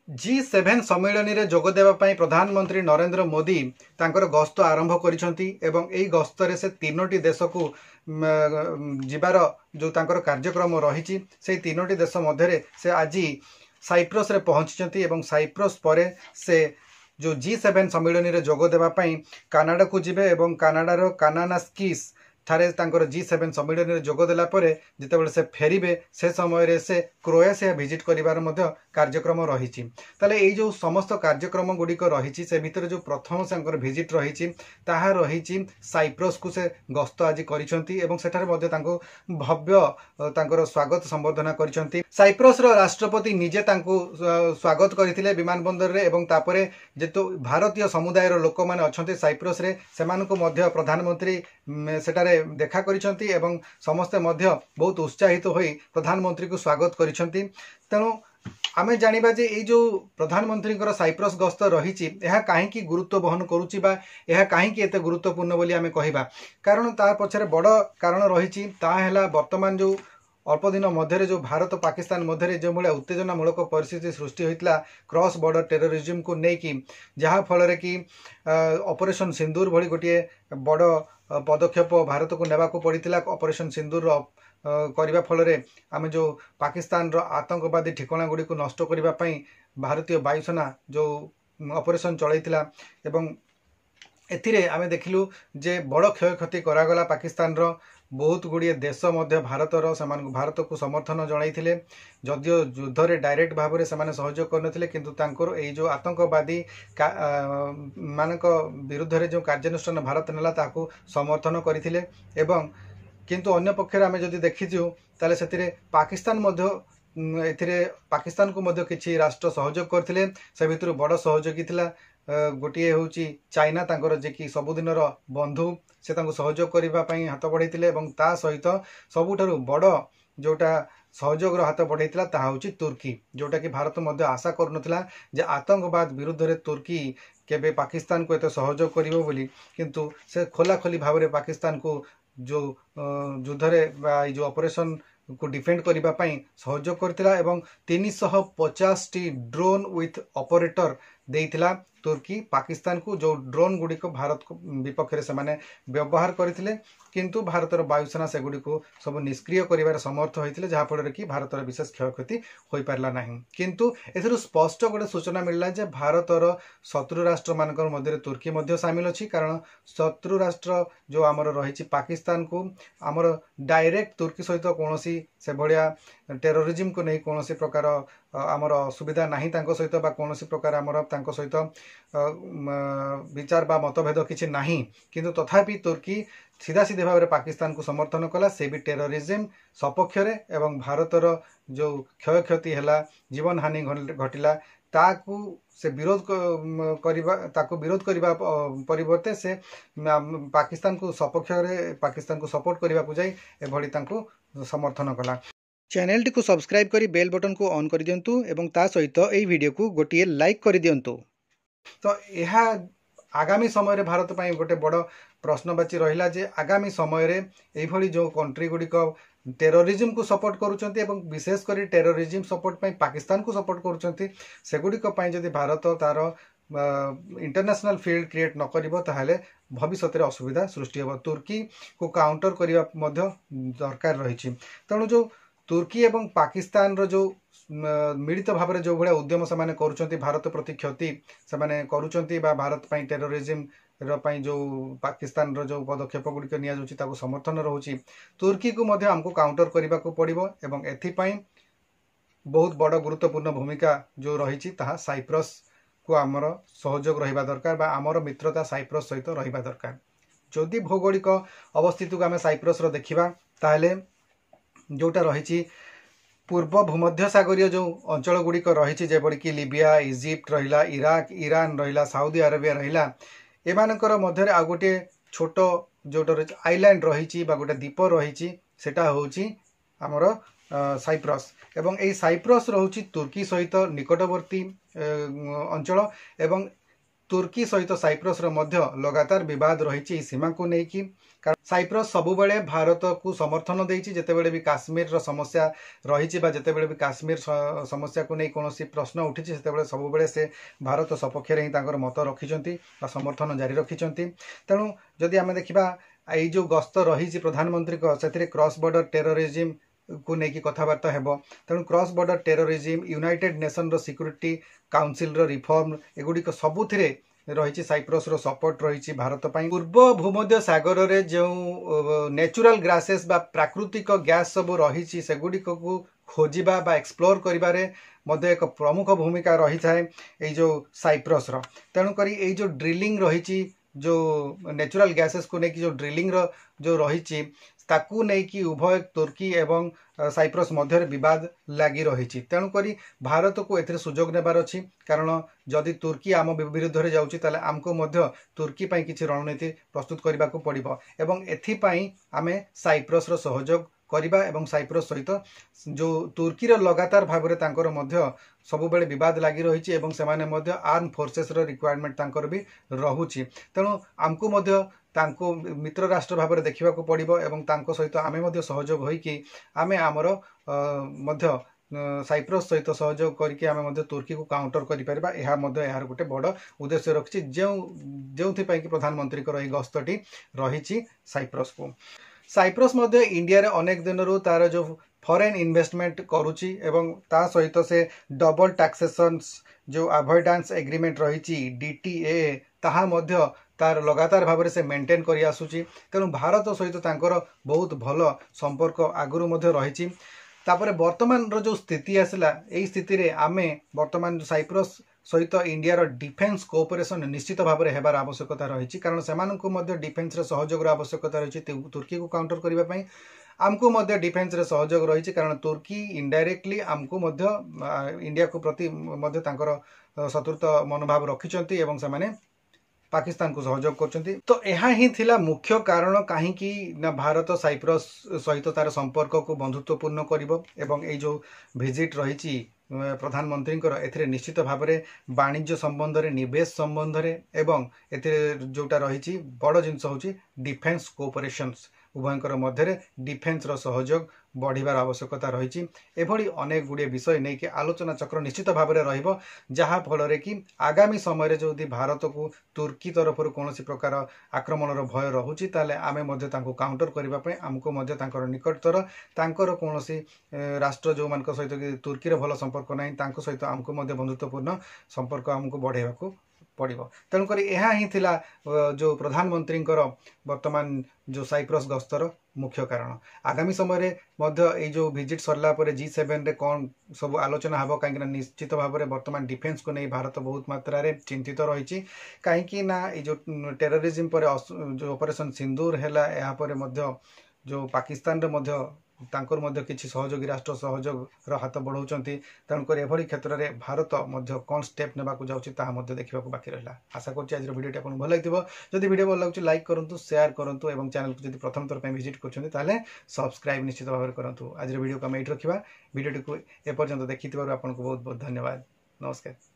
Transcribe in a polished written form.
G7 सम्मेलन रे जोग देबा पई प्रधानमंत्री नरेंद्र मोदी तांकर गस्त आरंभ करिसंती एवं एई गस्तरे से तीनोटी देश को जिबार जो तांकर कार्यक्रम रहिछि से तीनोटी देश मध्यरे से आज साइप्रस रे पहुंचचंती एवं साइप्रस परे से जो G7 सम्मेलन रे जोग देबा पई कनाडा को जिबे एवं कनाडार कानानास्किस ठारे तांकर G7 सम्मेलन रे जोग देला परे जितेबेले से फेरिबे से समय रे से क्रोएशिया विजिट करिवार मध्य कार्यक्रम रहिछि ताले एई जो समस्त कार्यक्रम गुडी को रहिछि से भितर जो प्रथम संकर विजिट रहिछि ताहा रहिछि साइप्रस को से गस्त आज करिसंती एवं सेठारे मध्य तांको भव्य तांकर स्वागत संबर्धना करिसंती साइप्रस रो राष्ट्रपति निजे तांको स्वागत करिथिले विमान बंदर रे एवं तापरे जेतो भारतीय समुदाय रो लोक माने अछंती साइप्रस रे सेमानको मध्य प्रधानमंत्री सेटारे देखा करिसंती एवं समस्ते मध्य बहुत उत्साहित होई प्रधानमंत्री को स्वागत करिसंती तेणु आमे जानिबा जे ए जो प्रधानमंत्री साइप्रस गस्त रहिछि एहा काहे की गुरुत्व बहन करूछि बा एहा काहे की एते गुरुत्वपूर्ण बोली आमे कहिबा कारण तार पछरे बड़ कारण रहिछि ता हैला वर्तमान जो अल्प दिन मध्य जो भारत पाकिस्तान मध्य जो भाया उत्तेजनामूलक परिस्थिति सृष्टि होता क्रॉस बॉर्डर टेररिज्म को लेकिन जहाँ फल कि ऑपरेशन सिंदूर भली गोटे बड़ पदक्षेप भारत को नेबा को पड़ता ऑपरेशन सिंदूर करने फल आम जो पाकिस्तान रो आतंकवादी ठिकाना गुड़ी को नष्ट करने भारतीय वायुसेना जो ऑपरेशन चलैतिला एवं एथिरे आमे देखिलु जे बड़ क्षयक्षति करागला पाकिस्तान रो बहुत गुड़िए देश मध्य भारतर भारत को समर्थन जणाइथिले जदियो युद्ध रे डायरेक्ट भाव में से सहयोग करनथिले किंतु तांकर एई जो आतंकवादी मानक विरुद्ध रे जो कार्यानुष्ठान भारत नेला ताको समर्थन करथिले एवं किंतु अन्य पक्षरे आमे जदि देखिजु ताले सेतिरे पाकिस्तान मध्य एथिरे पाकिस्तान को मध्य किछि राष्ट्र सहयोग करथिले से भितर बड़ सहयोगी थिला गोटे हूँ चाइना तांकर जे कि सबुदिन बंधु से सहयोग करने हाथ बढ़ाई और ता सहित सबुठारु बड़ जोटा सहयोग हाथ बढ़ाई हूँ तुर्की जोटा कि भारत मध्य आशा करुनथिला जे आतंकवाद विरुद्ध रे तुर्की केबे पाकिस्तान को एत सहयोग करिवो बोली किंतु से खोलाखोली भाव में पाकिस्तान को जो युद्ध रे जो ऑपरेशन को डिफेंड करने सहयोग करथिला एवं 350 टी ड्रोन विथ ऑपरेटर देइथिला तुर्की पाकिस्तान को जो ड्रोन गुड़ी को भारत को विपक्ष से माने व्यवहार करथिले किंतु भारतर वायुसेना से गुड़ी को सब निष्क्रिय करिवार समर्थ होइथिले जहा फल कि भारतर विशेष क्षयक्षति होई पारला नाही किंतु एथरो स्पष्ट गोटे सूचना मिलला जे भारतर शत्रु राष्ट्र मानकर मध्य तुर्की मध्य शामिल अछि कारण शत्रु राष्ट्र जो आमर रहिछि पाकिस्तान को आमर डायरेक्ट तुर्की सहित कोनोसी से भलिया टेररिज्म को नहीं कोनोसी प्रकार आमर असुविधा नाही तांको सहित बा कोनोसी प्रकार आमर तांको सहित विचार बा मतभेद किछि नाही किंतु तथापि तुर्की सीधा सीधे भाव में पाकिस्तान को समर्थन कला से भी टेररिज्म सपक्ष एवं भारतर जो क्षयक्षति है जीवन हानि घटिला ताकू से विरोध विरोध करने परिवर्ते से पाकिस्तान को सपक्ष पाकिस्तान को सपोर्ट करने को जाई एभली तांको समर्थन कला चैनल को सब्सक्राइब करी बेल बटन को ऑन कर दियंतु एवं ता सहित एई वीडियो को गोटिए लाइक कर दियंतु तो यह आगामी समय भारत पाई गोटे बड़ प्रश्नवाची रहिला जे आगामी समय रे एई भली जो कंट्री गुडी को टेररिज्म को सपोर्ट करूचंती एवं विशेषकर टेररिज्म सपोर्ट पाई पाकिस्तान को सपोर्ट करूचंती सेगुडी को पाई जदि भारत तार इंटरनेशनल फील्ड क्रिएट न करिवो ताहाले भविष्य में असुविधा सृष्टि हो तुर्की को काउंटर करने दरकार रही तेणु जो तुर्की एवं पाकिस्तान रो जो मिलित भाव में जो भाया उद्यम से करुँच भारत प्रति क्षति से करुँच भारत पाई टेररिज्म रपाई जो पाकिस्तान रो जो पदक्षेप गुड़िक नि समर्थन रोचे तुर्की को मध्य हमको काउंटर करने को पड़ो एवं एथिपाई बहुत बड़ गुरुत्वपूर्ण भूमिका जो रही साइप्रस को आमर सहयोग रहा दरकार बा आमर मित्रता साइप्रस सहित रहा दरकार जदि भौगोलिक अवस्थित को आम साइप्रस देखा ताहले जोटा रही पूर्व भूमध्य सागरीय जो अंचल गुड़िक रही जेपरी कि लीबिया इजिप्ट रहा इराक ईरान रहा साउदी अरेबिया रहा एमानकर मध्य आ गोटे छोट जोटा रही आइलैंड रही गोटे द्वीप रही सेटा होची आमर साइप्रस एवं यही साइप्रस रोची तुर्की सहित निकटवर्ती अंचल एवं तुर्की सहित साइप्रस लगातार बद रही सीमा को लेकिन साइप्रस सबुबले भारत को समर्थन देती जितेबले भी काश्मीर समस्या रही जितेबले भी काश्मीर समस्या को नहीं कौन प्रश्न उठी से सबुबले से भारत सपक्ष ही मत रखिंट समर्थन जारी रखिंट तेणु जदि आम देखा ये जो गस्त रही प्रधानमंत्री से क्रॉस बॉर्डर टेररिज्म को लेकिन कथबार्ता हेब तेणु cross border terrorism united nation रो सिक्यूरिटी काउंसिल रो रिफॉर्म एगुड़िक सबुथिरे रही साइप्रस रो सपोर्ट रही भारत पर पूर्व भूमध्य सागर रे जो नेचुरल ग्रासेस बा प्राकृतिक गैस सब रही सेगुड़िक को खोजा बा एक्सप्लोर करिबारे मध्य एक प्रमुख भूमिका रही थाए जो साइप्रस रो तेणुक ये जो ड्रिलिंग रही जो नेचुरल गैसेस को लेकिन जो ड्रिलिंग रो जो रही ताकू नहीं उभय तुर्की एवं साइप्रस मध्य बद लगी रही तेणुक भारत को ए सुजोग नेबार अच्छी कारण जदि तुर्की आम विरुद्ध में जाऊँगी आमको तुर्की किसी रणनीति प्रस्तुत करने को पड़ो एवं एथिपाई आमे साइप्रस रो सहयोग करवा एवं साइप्रस सहित जो तुर्की लगातार भाव में सबुबले बद लगी रही आर्म फोर्सेस रिक्वायरमेंट भी रोचे तेणु आमको मित्र राष्ट्र भाव में देखा पड़ो एवं सहित आमे सहयोग होइकी आमे आमर साइप्रस सहित सहयोग करके आम तुर्की को काउंटर कर गोटे बड़ उद्देश्य रखी जो प्रधानमंत्री गस्तटी रही साइप्रस को साइप्रस इंडिया रे अनेक दिन रू तार जो फॉरेन इन्वेस्टमेंट करुच्ची एवं ता सहित से डबल टैक्सेशन जो अवॉइडेंस एग्रीमेंट रही DTA ताहा मध्य तार लगातार भाव में से मेंटेन कर आसुची तेणु भारत सहित तांकर बहुत भल संपर्क आगुरी रही तापर वर्तमान रो जो स्थिति आसला यही स्थिति रे आमे वर्तमान साइप्रस सहित इंडिया डिफेन्स कोऑपरेशन निश्चित भाव में हेबार आवश्यकता रही कारण से डिफेन्स सहयोग आवश्यकता रही तुर्की को काउंटर करने आमको डिफेन्स सहयोग रही कारण तुर्की इनडायरेक्टली आमको इंडिया को प्रति शत्रुता मनोभाव रखिंट एवं से पाकिस्तान को सहयोग कर तो यह ही थिला मुख्य कारण कहीं भारत साइप्रस सहित तार संपर्क को बंधुत्वपूर्ण कर जो विजिट रही प्रधानमंत्री ए निश्चित भाव में वाणिज्य संबंध में निवेश संबंध में एवं जोटा रही बड़ जिनस हूँ डिफेन्स कोऑपरेशन उभयंकर मध्य डिफेन्स सहयोग बढ़िबार आवश्यकता रही एभली अनेक गुड़े विषय नहीं कि आलोचना चक्र निश्चित भाव में रहा फल कि आगामी समय जो भारत को तुर्की तरफ कौन प्रकार आक्रमण भय रोचे आम काउंटर करने आमको निकटतर कौन राष्ट्र जो मान सहित तुर्की भल संपर्क ना सहित आमको बंधुत्वपूर्ण संपर्क आमको बढ़ावा पड़ो तेणुक यह ही थिला जो प्रधानमंत्री वर्तमान जो साइप्रस गस्तर मुख्य कारण आगामी समय में जो विजिट सरला G7 रे कौन सब आलोचना हम कहीं निश्चित भाव में वर्तमान डिफेन्स को नहीं भारत बहुत मात्रा रे चिंतित रही कहीं जो टेररिज्म पर जो ऑपरेशन सिंदूर है जो पाकिस्तान रे तांकर किसी सहयोगी राष्ट्र सहयोग हाथ बढ़ाऊँच तेणुक एभली क्षेत्र में भारत कौन स्टेप नेबाक जाऊँगी देखा बाकी रहा आशा करुँच आज भिडियो आपको भल लगी जदि भिडियो भल लगे लाइक करूँ शेयर करूँ और चैनल को जब प्रथम थर विजिट कर सब्सक्राइब निश्चित भाव में करूँ आज भिडियो को आम ये रखा भिडियो को एपर्यंत देखि आपको बहुत बहुत धन्यवाद नमस्कार।